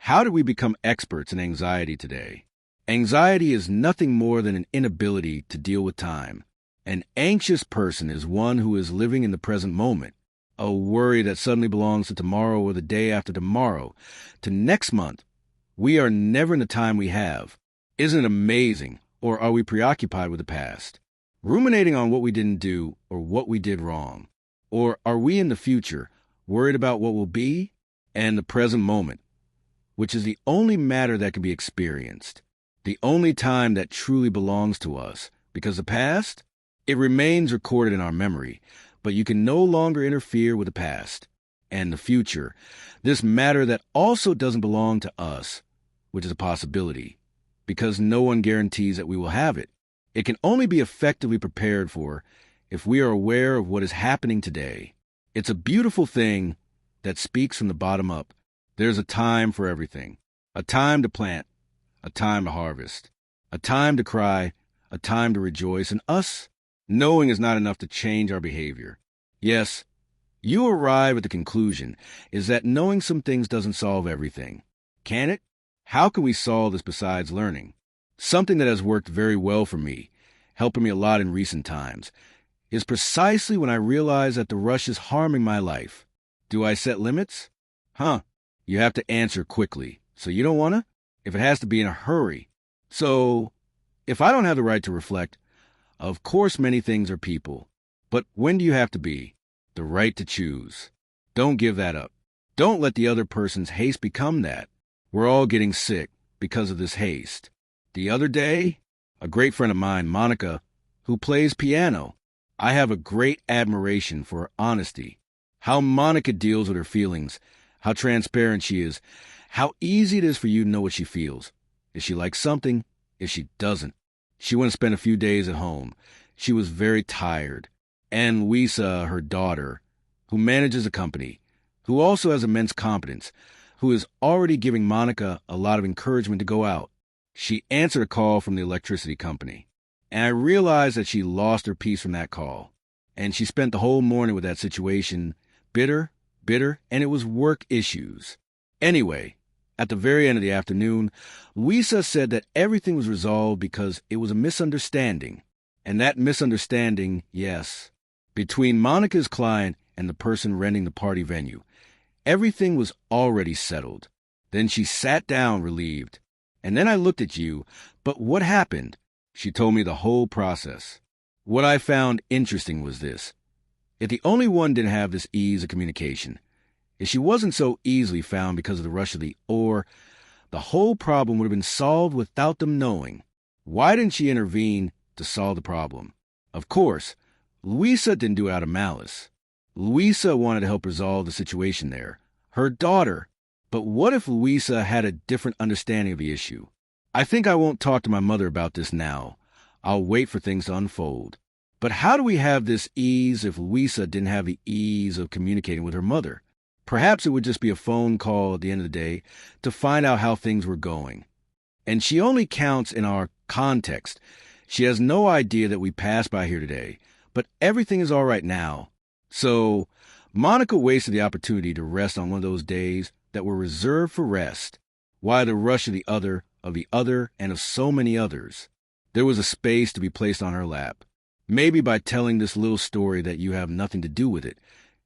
How did we become experts in anxiety today? Anxiety is nothing more than an inability to deal with time. An anxious person is one who is living in the present moment. A worry that suddenly belongs to tomorrow or the day after tomorrow, to next month. We are never in the time we have. Isn't it amazing? Or are we preoccupied with the past? Ruminating on what we didn't do or what we did wrong? Or are we in the future, worried about what will be and the present moment, which is the only matter that can be experienced, the only time that truly belongs to us, because the past, it remains recorded in our memory, but you can no longer interfere with the past. And the future, this matter that also doesn't belong to us, which is a possibility, because no one guarantees that we will have it. It can only be effectively prepared for if we are aware of what is happening today. It's a beautiful thing that speaks from the bottom up. There's a time for everything. A time to plant, a time to harvest, a time to cry, a time to rejoice. And us, knowing is not enough to change our behavior. Yes, you arrive at the conclusion is that knowing some things doesn't solve everything. Can it? How can we solve this besides learning? Something that has worked very well for me, helping me a lot in recent times, is precisely when I realize that the rush is harming my life. Do I set limits? You have to answer quickly. So you don't want to? If it has to be in a hurry. So, if I don't have the right to reflect, of course many things are people. But when do you have to be? The right to choose. Don't give that up. Don't let the other person's haste become that. We're all getting sick because of this haste. The other day, a great friend of mine, Monica, who plays piano, I have a great admiration for her honesty. How Monica deals with her feelings, how transparent she is, how easy it is for you to know what she feels. If she likes something, if she doesn't. She went to spend a few days at home. She was very tired. And Luisa, her daughter, who manages a company, who also has immense competence, who is already giving Monica a lot of encouragement to go out. She answered a call from the electricity company. And I realized that she lost her peace from that call. And she spent the whole morning with that situation, bitter, and it was work issues. Anyway, at the very end of the afternoon, Luisa said that everything was resolved because it was a misunderstanding. And that misunderstanding, yes, between Monica's client and the person renting the party venue. Everything was already settled. Then she sat down, relieved. And then I looked at you, but what happened? She told me the whole process. What I found interesting was this. If the only one didn't have this ease of communication, if she wasn't so easily found because of the rush of the or, the whole problem would have been solved without them knowing. Why didn't she intervene to solve the problem? Of course, Luisa didn't do it out of malice. Luisa wanted to help resolve the situation there. Her daughter. But what if Luisa had a different understanding of the issue? I think I won't talk to my mother about this now. I'll wait for things to unfold. But how do we have this ease if Luisa didn't have the ease of communicating with her mother? Perhaps it would just be a phone call at the end of the day to find out how things were going. And she only counts in our context. She has no idea that we passed by here today, but everything is all right now. So, Monica wasted the opportunity to rest on one of those days that were reserved for rest. Why the rush of the other, and of so many others? There was a space to be placed on her lap. Maybe by telling this little story that you have nothing to do with it,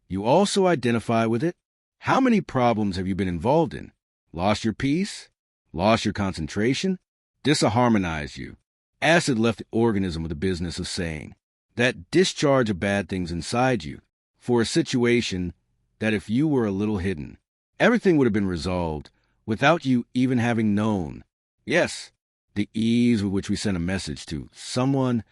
you also identify with it. How many problems have you been involved in? Lost your peace? Lost your concentration? Disharmonized you? Acid left the organism with the business of saying. That discharge of bad things inside you for a situation that if you were a little hidden, everything would have been resolved without you even having known. Yes, the ease with which we send a message to someone,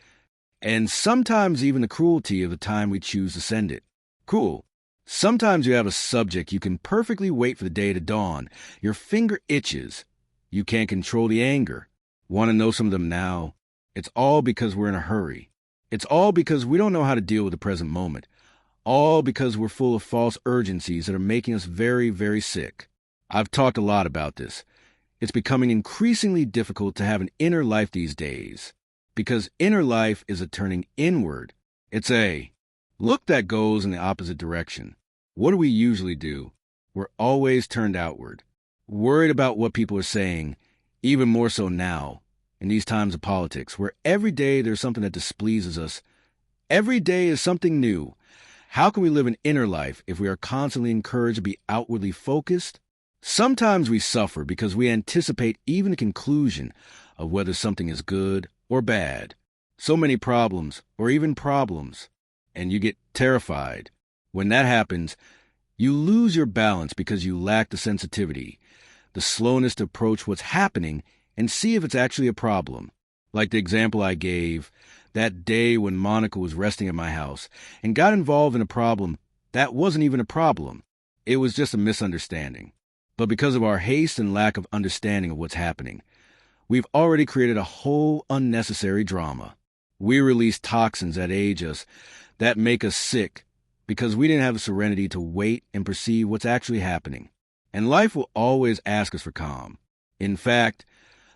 and sometimes even the cruelty of the time we choose to send it. Cruel. Sometimes you have a subject you can perfectly wait for the day to dawn. Your finger itches. You can't control the anger. Want to know some of them now? It's all because we're in a hurry. It's all because we don't know how to deal with the present moment. All because we're full of false urgencies that are making us very, very sick. I've talked a lot about this. It's becoming increasingly difficult to have an inner life these days. Because inner life is a turning inward. It's a look that goes in the opposite direction. What do we usually do? We're always turned outward. worried about what people are saying, even more so now, in these times of politics, where every day there's something that displeases us. Every day is something new. How can we live an inner life if we are constantly encouraged to be outwardly focused? Sometimes we suffer because we anticipate even the conclusion of whether something is good or bad. So many problems, or even problems, and you get terrified. When that happens, you lose your balance because you lack the sensitivity, the slowness to approach what's happening and see if it's actually a problem. Like the example I gave, that day when Monica was resting at my house and got involved in a problem that wasn't even a problem. It was just a misunderstanding. But because of our haste and lack of understanding of what's happening, we've already created a whole unnecessary drama. We release toxins that age us, that make us sick, because we didn't have the serenity to wait and perceive what's actually happening. And life will always ask us for calm. In fact,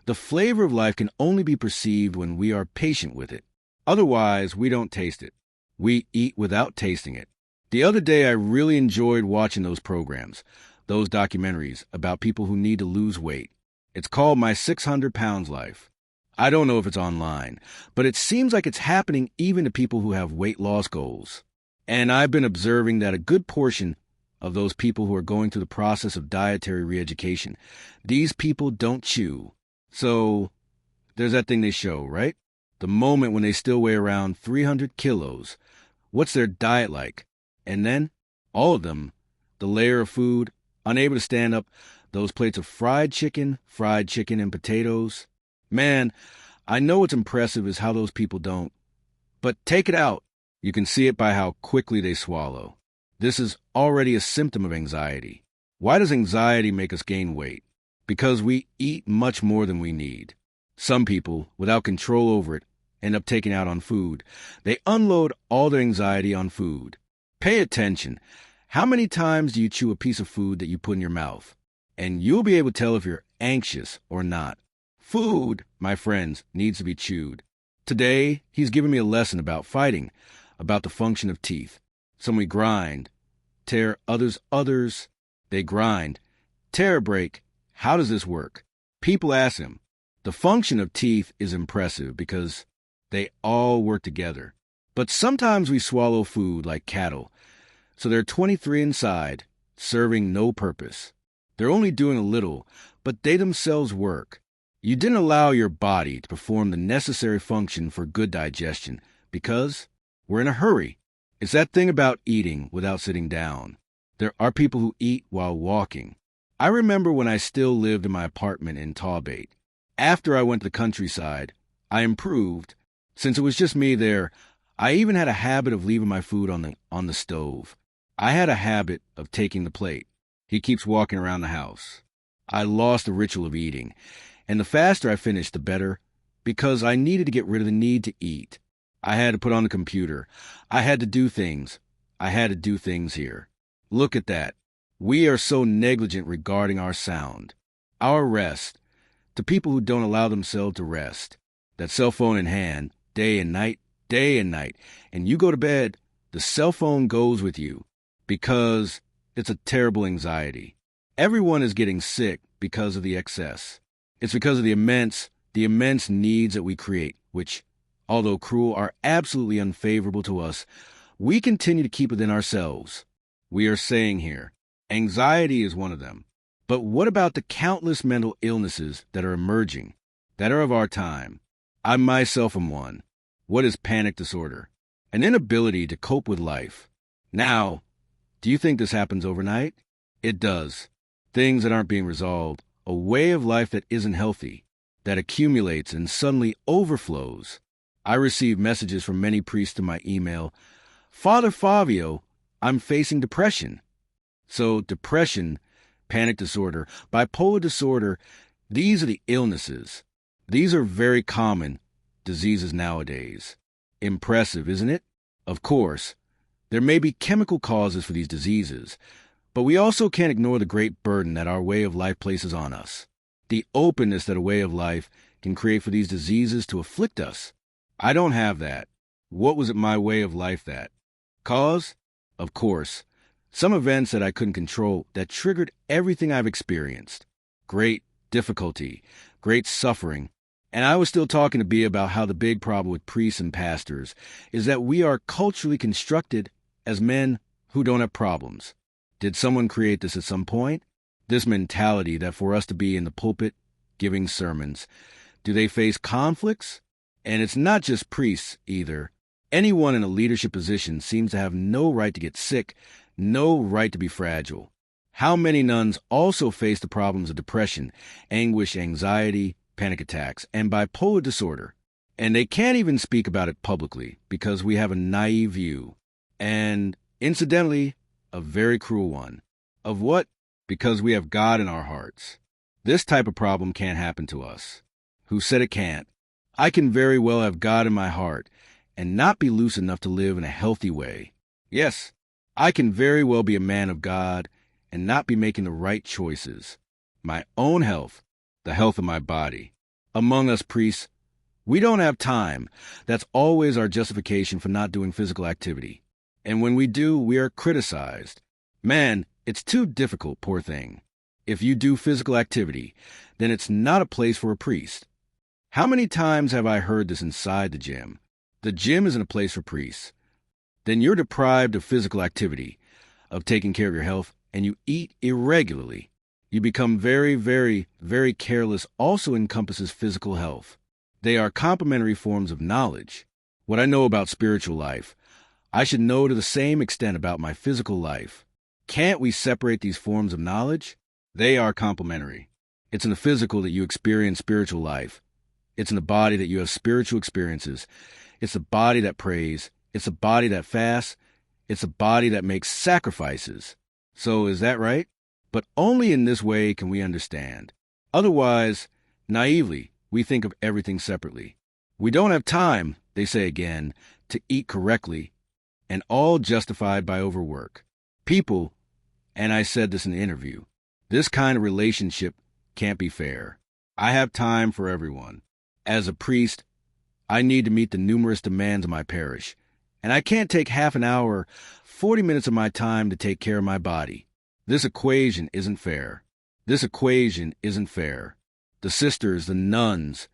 the flavor of life can only be perceived when we are patient with it. Otherwise, we don't taste it. We eat without tasting it. The other day, I really enjoyed watching those programs, those documentaries about people who need to lose weight. It's called My 600 Pounds Life. I don't know if it's online, but it seems like it's happening even to people who have weight loss goals. And I've been observing that a good portion of those people who are going through the process of dietary re-education, these people don't chew. So there's that thing they show, right? The moment when they still weigh around 300 kilos. What's their diet like? And then, all of them, the layer of food, unable to stand up, those plates of fried chicken and potatoes. Man, I know what's impressive is how those people don't. But take it out. You can see it by how quickly they swallow. This is already a symptom of anxiety. Why does anxiety make us gain weight? Because we eat much more than we need. Some people, without control over it, end up taking out on food. They unload all their anxiety on food. Pay attention. How many times do you chew a piece of food that you put in your mouth? And you'll be able to tell if you're anxious or not. Food, my friends, needs to be chewed. Today, he's giving me a lesson about fighting, about the function of teeth. Some we grind, tear, others, they grind, tear a break. How does this work? People ask him. The function of teeth is impressive because they all work together. But sometimes we swallow food like cattle. So there are 23 inside, serving no purpose. They're only doing a little, but they themselves work. You didn't allow your body to perform the necessary function for good digestion because we're in a hurry. It's that thing about eating without sitting down. There are people who eat while walking. I remember when I still lived in my apartment in Tawbait. After I went to the countryside, I improved. Since it was just me there, I even had a habit of leaving my food on the stove. I had a habit of taking the plate. He keeps walking around the house. I lost the ritual of eating, and the faster I finished, the better, because I needed to get rid of the need to eat. I had to put on the computer. I had to do things. I had to do things here. Look at that. We are so negligent regarding our sound, our rest, to people who don't allow themselves to rest. That cell phone in hand, day and night, and you go to bed, the cell phone goes with you because it's a terrible anxiety. Everyone is getting sick because of the excess. It's because of the immense needs that we create, which, although cruel, are absolutely unfavorable to us. We continue to keep within ourselves. We are saying here, anxiety is one of them. But what about the countless mental illnesses that are emerging, that are of our time? I myself am one. What is panic disorder? An inability to cope with life. Now, do you think this happens overnight? It does. Things that aren't being resolved, a way of life that isn't healthy, that accumulates and suddenly overflows. I receive messages from many priests in my email. Father Fabio, I'm facing depression. So depression, panic disorder, bipolar disorder, these are the illnesses. These are very common diseases nowadays. Impressive, isn't it? Of course, there may be chemical causes for these diseases, but we also can't ignore the great burden that our way of life places on us. The openness that a way of life can create for these diseases to afflict us. I don't have that. What was it my way of life that? Cause? Of course, some events that I couldn't control that triggered everything I've experienced. great difficulty, great suffering. And I was still talking to B about how the big problem with priests and pastors is that we are culturally constructed as men who don't have problems. Did someone create this at some point? This mentality that for us to be in the pulpit giving sermons, do they face conflicts? And it's not just priests either. Anyone in a leadership position seems to have no right to get sick, no right to be fragile. How many nuns also face the problems of depression, anguish, anxiety, panic attacks, and bipolar disorder? And they can't even speak about it publicly because we have a naive view. And incidentally, a very cruel one. Of what? Because we have God in our hearts. This type of problem can't happen to us. Who said it can't? I can very well have God in my heart and not be loose enough to live in a healthy way. Yes, I can very well be a man of God and not be making the right choices. My own health, the health of my body. Among us priests, we don't have time. That's always our justification for not doing physical activity. And when we do, we are criticized. Man, it's too difficult, poor thing. If you do physical activity, then it's not a place for a priest. How many times have I heard this inside the gym? The gym isn't a place for priests. Then you're deprived of physical activity, of taking care of your health, and you eat irregularly. You become very, very, very careless also encompasses physical health. They are complementary forms of knowledge. What I know about spiritual life, I should know to the same extent about my physical life. Can't we separate these forms of knowledge? They are complementary. It's in the physical that you experience spiritual life. It's in the body that you have spiritual experiences. It's the body that prays. It's a body that fasts. It's a body that makes sacrifices. So is that right? But only in this way can we understand. Otherwise, naively, we think of everything separately. We don't have time, they say again, to eat correctly, and all justified by overwork. People, and I said this in the interview, this kind of relationship can't be fair. I have time for everyone. As a priest, I need to meet the numerous demands of my parish, and I can't take half an hour, 40 minutes of my time to take care of my body. This equation isn't fair. This equation isn't fair. The sisters, the nuns,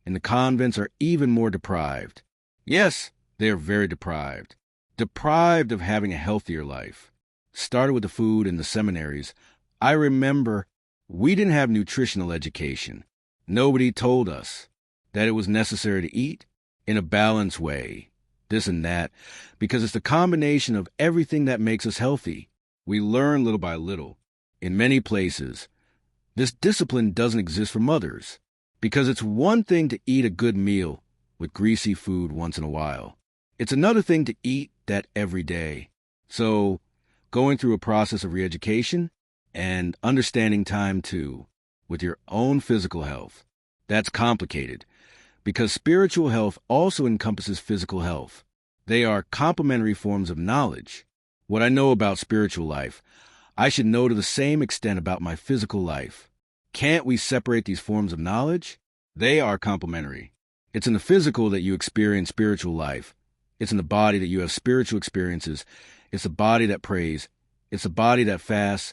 in the convents are even more deprived. Yes, they are very deprived. Deprived of having a healthier life. Started with the food in the seminaries. I remember we didn't have nutritional education. Nobody told us that it was necessary to eat in a balanced way, this and that, because it's the combination of everything that makes us healthy. We learn little by little. In many places, this discipline doesn't exist for mothers, because it's one thing to eat a good meal with greasy food once in a while. It's another thing to eat that every day. So, going through a process of re-education and understanding time too, with your own physical health. That's complicated, because spiritual health also encompasses physical health. They are complementary forms of knowledge. What I know about spiritual life, I should know to the same extent about my physical life. Can't we separate these forms of knowledge? They are complementary. It's in the physical that you experience spiritual life. It's in the body that you have spiritual experiences. It's a body that prays. It's a body that fasts.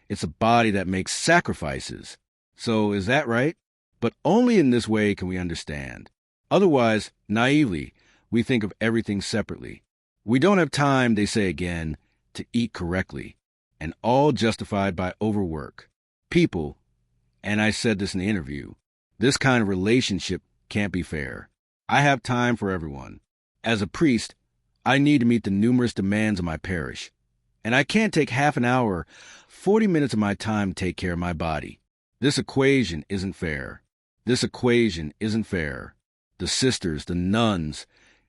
It's a body that makes sacrifices. So is that right? But only in this way can we understand. Otherwise, naively, we think of everything separately. We don't have time, they say again, to eat correctly, and all justified by overwork. People, and I said this in the interview, this kind of relationship can't be fair. I have time for everyone. As a priest, I need to meet the numerous demands of my parish, and I can't take half an hour, 40 minutes of my time to take care of my body. This equation isn't fair. This equation isn't fair. The sisters, the nuns,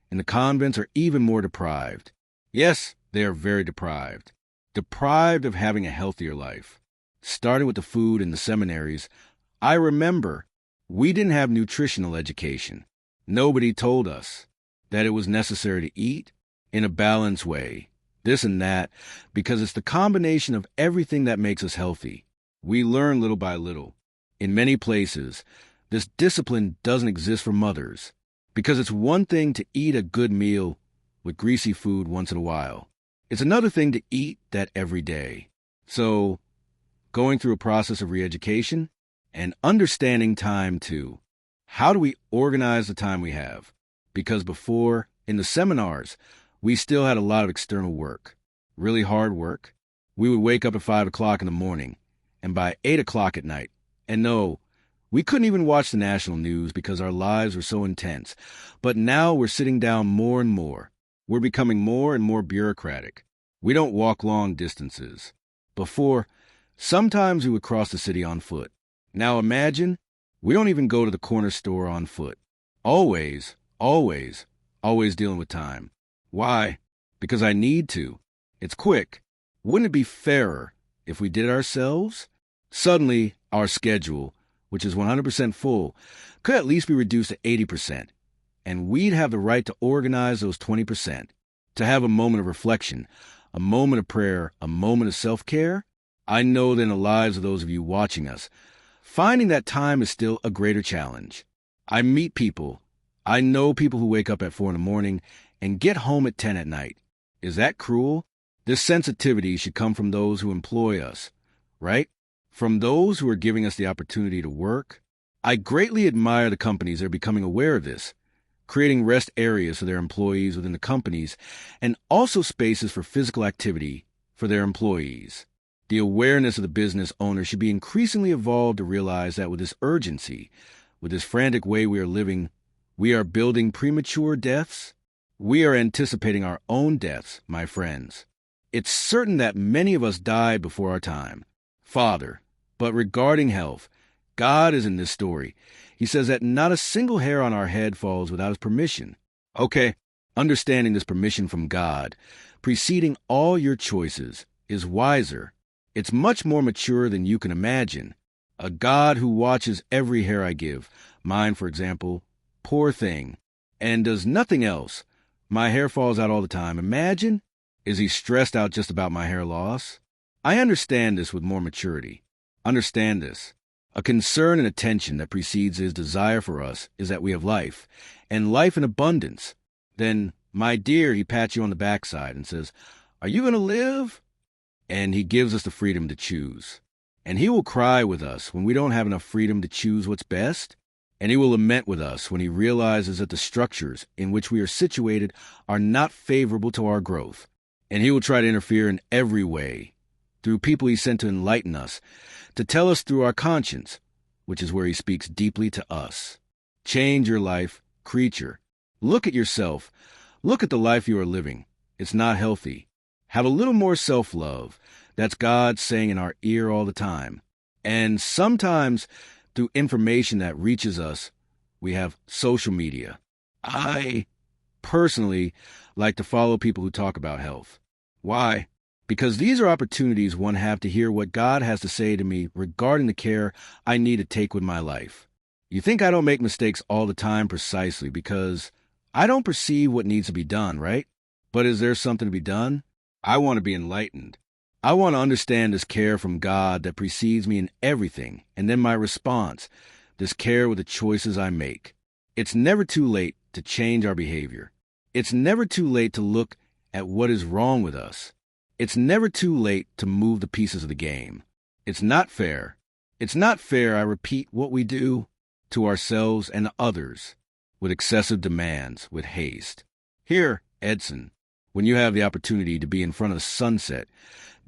in the convents are even more deprived. Yes, they are very deprived. Deprived of having a healthier life. Starting with the food in the seminaries, I remember we didn't have nutritional education. Nobody told us that it was necessary to eat in a balanced way, this and that, because it's the combination of everything that makes us healthy. We learn little by little. In many places, this discipline doesn't exist for mothers, because it's one thing to eat a good meal with greasy food once in a while. It's another thing to eat that every day. So, going through a process of re-education and understanding time too. How do we organize the time we have? Because before, in the seminars, we still had a lot of external work, really hard work. We would wake up at 5 o'clock in the morning and by 8 o'clock at night. And no, we couldn't even watch the national news because our lives were so intense. But now we're sitting down more and more. We're becoming more and more bureaucratic. We don't walk long distances. Before, sometimes we would cross the city on foot. Now imagine, we don't even go to the corner store on foot. Always dealing with time. Why? Because I need to. It's quick. Wouldn't it be fairer if we did it ourselves? Suddenly, our schedule, which is 100% full, could at least be reduced to 80%. And we'd have the right to organize those 20%, to have a moment of reflection, a moment of prayer, a moment of self-care. I know that in the lives of those of you watching us, finding that time is still a greater challenge. I meet people. I know people who wake up at 4 in the morning and get home at 10 at night. Is that cruel? This sensitivity should come from those who employ us, right? From those who are giving us the opportunity to work. I greatly admire the companies that are becoming aware of this, creating rest areas for their employees within the companies, and also spaces for physical activity for their employees. The awareness of the business owner should be increasingly evolved to realize that with this urgency, with this frantic way we are living, we are building premature deaths. We are anticipating our own deaths, my friends. It's certain that many of us die before our time. Father, but regarding health, God is in this story. He says that not a single hair on our head falls without his permission. Okay, understanding this permission from God, preceding all your choices, is wiser. It's much more mature than you can imagine. A God who watches every hair I give, mine for example, poor thing, and does nothing else. My hair falls out all the time. Imagine, is he stressed out just about my hair loss? I understand this with more maturity. Understand this. A concern and attention that precedes his desire for us is that we have life, and life in abundance. Then, my dear, he pats you on the backside and says, "Are you going to live?" And he gives us the freedom to choose. And he will cry with us when we don't have enough freedom to choose what's best. And he will lament with us when he realizes that the structures in which we are situated are not favorable to our growth. And he will try to interfere in every way, through people he sent to enlighten us, to tell us through our conscience, which is where he speaks deeply to us. Change your life, creature. Look at yourself. Look at the life you are living. It's not healthy. Have a little more self-love. That's God saying in our ear all the time. And sometimes, through information that reaches us, we have social media. I personally like to follow people who talk about health. Why? Because these are opportunities one have to hear what God has to say to me regarding the care I need to take with my life. You think I don't make mistakes all the time precisely because I don't perceive what needs to be done, right? But is there something to be done? I want to be enlightened. I want to understand this care from God that precedes me in everything, and then my response, this care with the choices I make. It's never too late to change our behavior. It's never too late to look at what is wrong with us. It's never too late to move the pieces of the game. It's not fair. It's not fair, I repeat, what we do to ourselves and others with excessive demands, with haste. Here, Edson, when you have the opportunity to be in front of the sunset,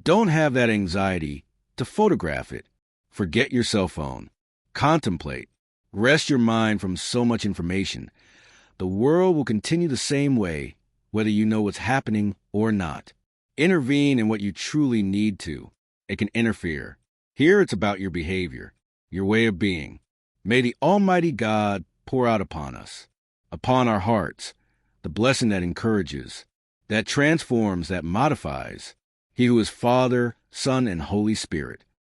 don't have that anxiety to photograph it. Forget your cell phone. Contemplate. Rest your mind from so much information. The world will continue the same way, whether you know what's happening or not. Intervene in what you truly need to. It can interfere. Here it's about your behavior, your way of being. May the Almighty God pour out upon us, upon our hearts, the blessing that encourages, that transforms, that modifies, he who is Father, Son, and Holy Spirit.